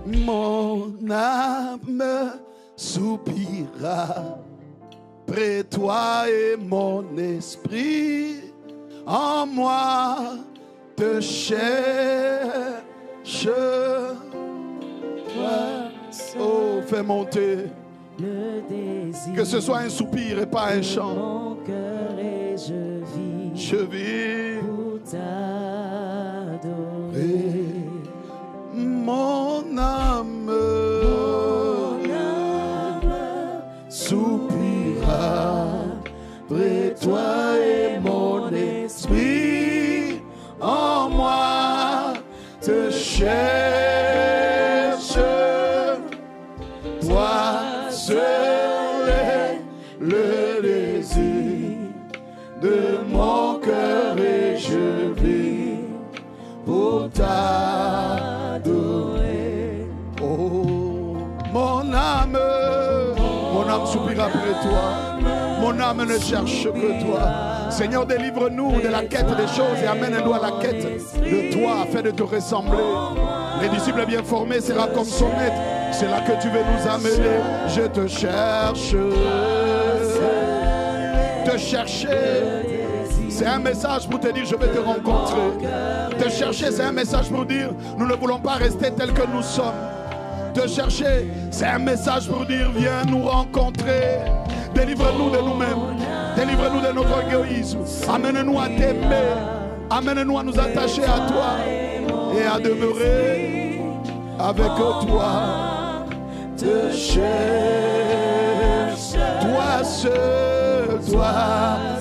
Mon âme soupira près toi et mon esprit en moi te cherche. Oh, fais monter le désir. Que ce soit un soupir et pas un chant. Mon cœur et je vis pour t'adorer. Mon âme soupira près toi et mon esprit en moi te cherche. Toi seul est le désir de mon cœur et je vis pour t'adorer. Oh, mon âme soupira après toi. Mon âme ne cherche que toi. Seigneur, délivre-nous de la quête des choses et amène-nous à la quête de toi afin de te ressembler. Les disciples bien formés sera comme son maître. C'est là que tu veux nous amener. Je te cherche. Te chercher, c'est un message pour te dire je vais te rencontrer. Te chercher, c'est un message pour dire nous ne voulons pas rester tels que nous sommes. Te chercher, c'est un message pour dire viens nous rencontrer. Délivre-nous de nous-mêmes. Délivre-nous de notre égoïsme. Amène-nous à t'aimer. Amène-nous à nous attacher à toi et à demeurer avec toi. Te cherche, toi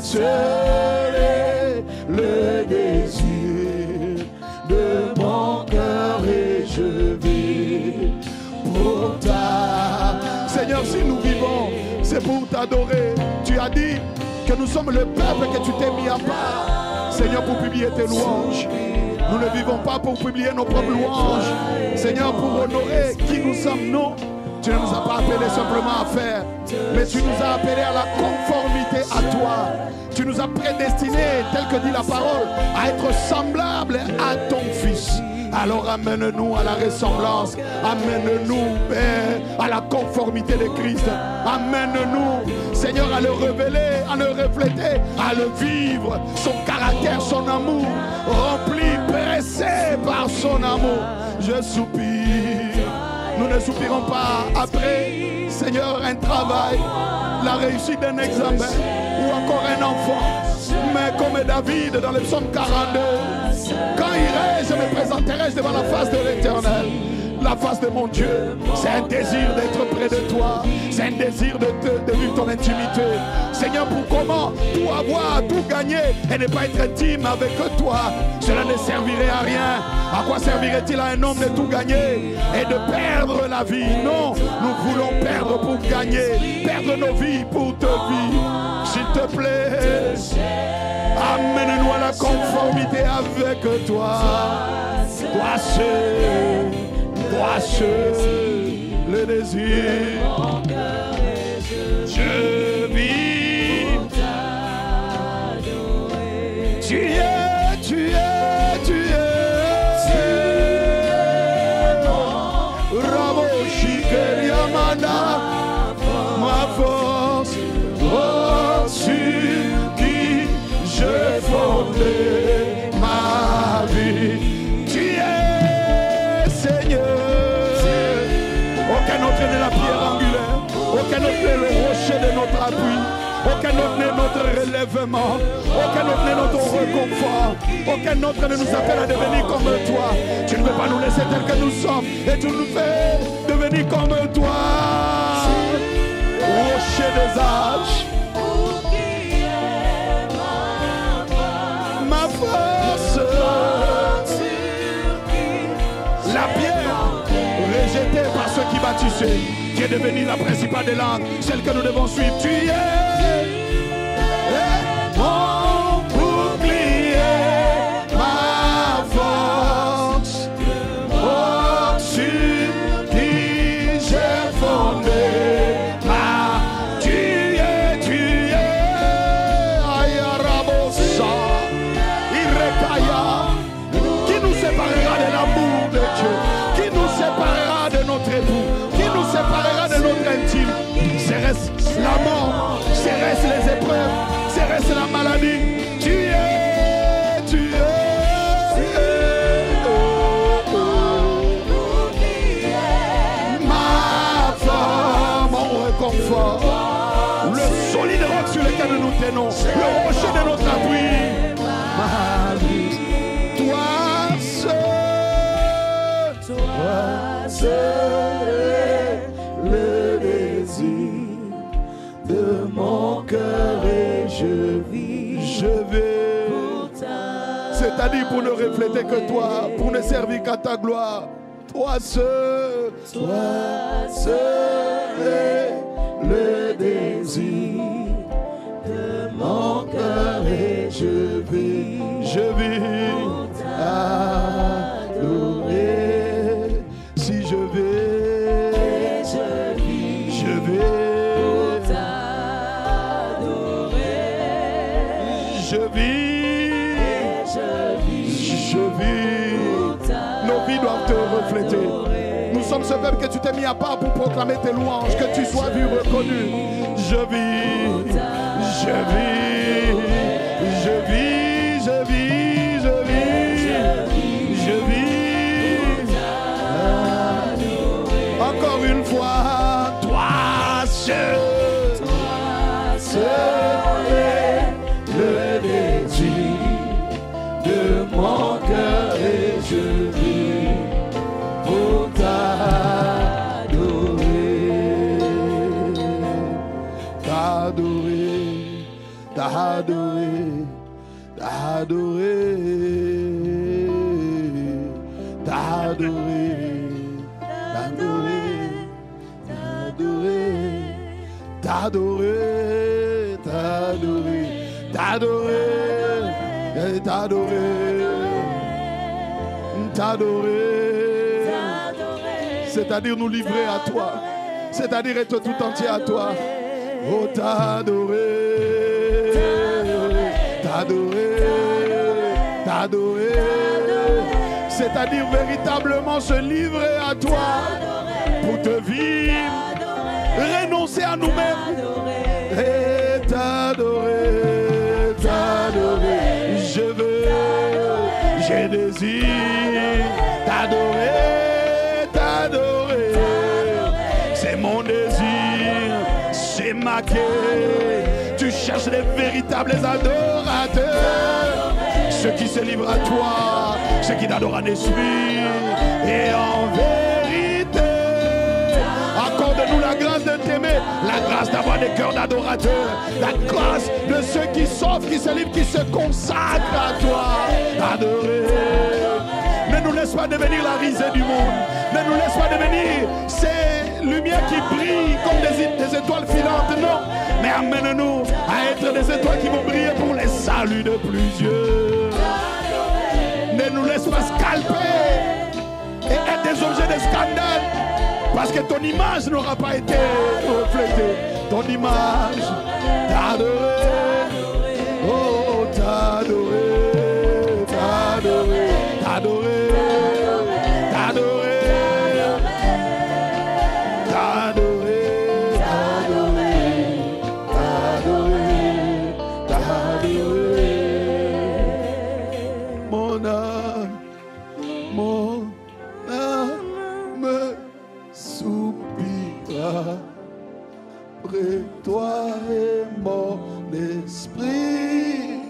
seul est le désir de mon cœur et je vis pour ta. Seigneur, si nous vivons, c'est pour t'adorer. Tu as dit que nous sommes le peuple que tu t'es mis à part. Seigneur, pour publier tes louanges. Nous ne vivons pas pour publier nos propres louanges. Seigneur, pour honorer qui nous sommes, non. Tu ne nous as pas appelés simplement à faire, mais tu nous as appelés à la conformité à toi. Tu nous as prédestinés, tel que dit la parole, à être semblables à ton Fils. Alors amène-nous à la ressemblance, amène-nous, Père, à la conformité de Christ. Amène-nous, Seigneur, à le révéler, à le refléter, à le vivre, son caractère, son amour, rempli, pressé par son amour. Je soupire. Nous ne soupirons pas après, Seigneur, un travail, la réussite d'un examen ou encore un enfant. Mais comme David dans le psaume 42, quand irai, je me présenterai devant la face de l'Éternel. La face de mon Dieu, c'est un désir d'être près de toi. C'est un désir de vivre ton intimité. Seigneur, pour comment tout avoir, tout gagner et ne pas être intime avec toi, cela ne servirait à rien. À quoi servirait-il à un homme de tout gagner et de perdre la vie? Non, nous voulons perdre pour gagner, perdre nos vies pour te vivre. S'il te plaît, amène-nous à la conformité avec toi. Toi seul, le désir. Je vis. Tu es. Rabo Shikeriamana, ma force, oh, sur qui je fondais ma vie. Tu es, Seigneur. Aucun autre n'est la pierre angulaire, aucun autre n'est le rocher de notre appui, aucun autre n'est notre relèvement, aucun autre n'est notre réconfort, aucun autre ne nous appelle à devenir comme toi. Tu ne veux pas nous laisser tels que nous sommes et tu nous fais devenir comme toi. Rocher des âges, ma force, la pierre rejetée par ceux qui bâtissaient, qui est devenue la principale des langues, celle que nous devons suivre. Tu es mon bouclier, ma force, oh, sur qui j'ai fondé ma. Tu es, Ayarabosa, Irekaya. Qui nous séparera de l'amour de Dieu? Qui nous séparera de tes noms, le rocher de notre appui. Ma vie, toi seul est le désir de mon cœur et je vais, c'est-à-dire pour ne refléter que toi, pour ne servir qu'à ta gloire. Toi seul est le désir de mon cœur et je vais adorer. Si je vais, je vais t'adorer. Je vis. Nos vies doivent te refléter. Nous sommes ce peuple que tu t'es mis à part pour proclamer tes louanges, que tu sois vu, reconnu. Je vis. Encore une fois, toi seul est le désir de mon cœur et je vis pour t'adorer, c'est-à-dire nous livrer à toi, c'est-à-dire être tout entier à toi. Oh, t'adorer, c'est-à-dire véritablement se livrer à toi pour te vivre, renoncer à nous-mêmes et t'adorer. J'ai désir t'adorer, c'est mon désir, c'est ma quête. Tu cherches les véritables adorateurs, ceux qui se livrent à toi, ceux qui t'adorent en esprit et en vérité. Accorde-nous la grâce de t'aimer, la grâce d'avoir des cœurs d'adorateurs, la grâce de ceux qui s'offrent, qui se livrent, qui se consacrent à toi. Adorer. Ne nous laisse pas devenir la risée du monde. Ne nous laisse pas devenir ces lumières qui brillent comme des étoiles filantes. Non, mais amène-nous à être des étoiles qui vont briller pour les saluts de plusieurs. Ne nous laisse pas scalper et être des objets de scandale, parce que ton image n'aura pas été reflétée. Ton image, t'adorer, oh t'adorer. Mon âme soupira près toi et mon esprit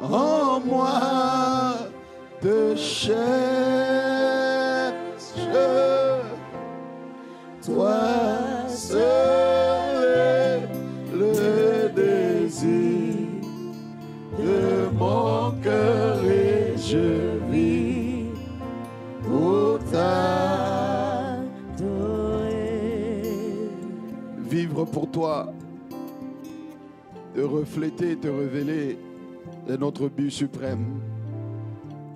en moi te cherche, toi seul est le désir de mon cœur et je vis pour t'adorer. Vivre pour toi, te refléter, te révéler est notre but suprême.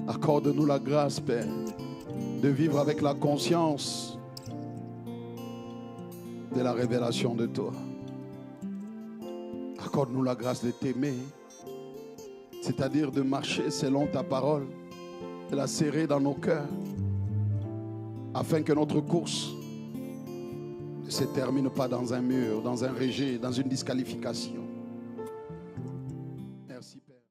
Accorde-nous la grâce, Père, de vivre avec la conscience de la révélation de toi. Accorde-nous la grâce de t'aimer, c'est-à-dire de marcher selon ta parole, de la serrer dans nos cœurs, afin que notre course ne se termine pas dans un mur, dans un rejet, dans une disqualification.